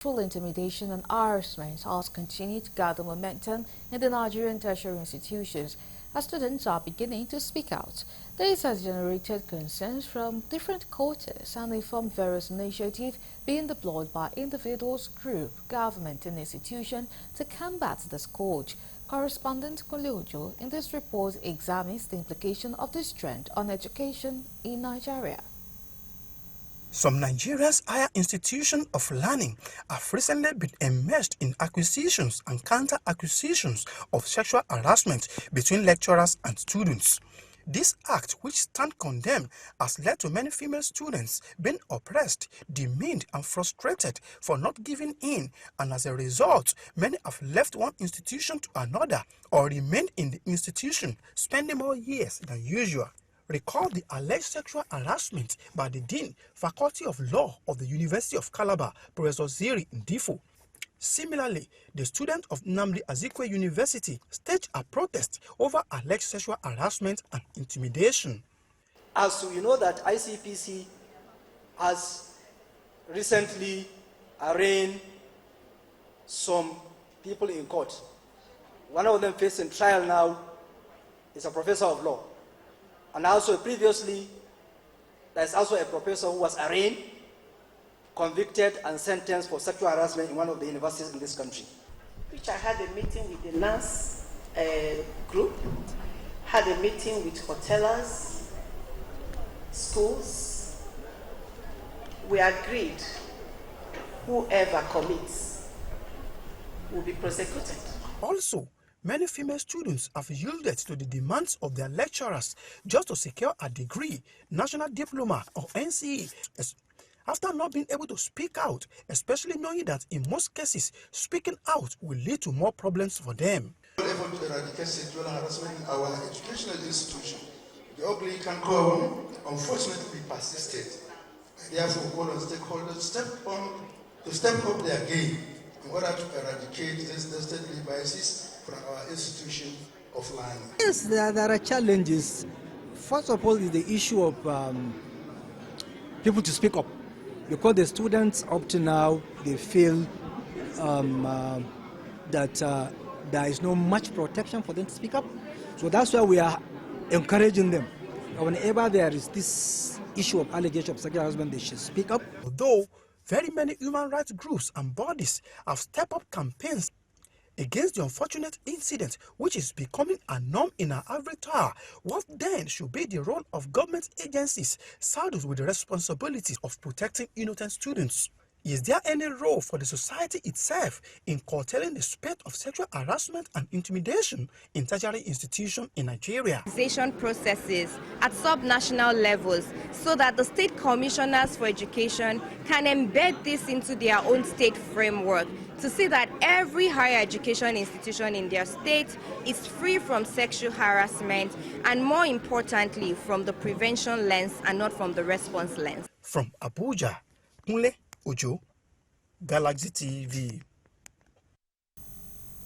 Full intimidation and harassment has continued to gather momentum in the Nigerian tertiary institutions as students are beginning to speak out. This has generated concerns from different quarters and informed various initiatives being deployed by individuals, group, government and institution to combat the scourge. Correspondent Koliojo in this report examines the implication of this trend on education in Nigeria. Some Nigeria's higher institutions of learning have recently been immersed in accusations and counter-accusations of sexual harassment between lecturers and students. This act, which stands condemned, has led to many female students being oppressed, demeaned and frustrated for not giving in, and as a result, many have left one institution to another or remained in the institution, spending more years than usual. Recall the alleged sexual harassment by the Dean, Faculty of Law of the University of Calabar, Professor Ziri Ndifo. Similarly, the student of Nnamdi Azikiwe University staged a protest over alleged sexual harassment and intimidation. As we know that ICPC has recently arraigned some people in court. One of them facing trial now is a professor of law. And also previously, there's also a professor who was arraigned, convicted and sentenced for sexual harassment in one of the universities in this country. Which I had a meeting with the nurse group, had a meeting with hotelers, schools. We agreed whoever commits will be prosecuted. Also, many female students have yielded to the demands of their lecturers just to secure a degree, national diploma or NCE, after not being able to speak out, especially knowing that in most cases, speaking out will lead to more problems for them. Able to eradicate sexual harassment in our educational institution, the ugly can go unfortunately persisted. Therefore, call on stakeholders to step up their game in order to eradicate these deadly biases from our institution of learning. Yes, there are challenges. First of all is the issue of people to speak up, because the students up to now, they feel that there is no much protection for them to speak up. So that's why we are encouraging them. Whenever there is this issue of allegation of sexual harassment, they should speak up. Although very many human rights groups and bodies have stepped up campaigns against the unfortunate incident, which is becoming a norm in our every tower, what then should be the role of government agencies saddled with the responsibilities of protecting innocent students? Is there any role for the society itself in curtailing the spate of sexual harassment and intimidation in tertiary institutions in Nigeria? Processes at sub-national levels so that the state commissioners for education can embed this into their own state framework to see that every higher education institution in their state is free from sexual harassment and, more importantly, from the prevention lens and not from the response lens. From Abuja, Ojo, Galaxy TV.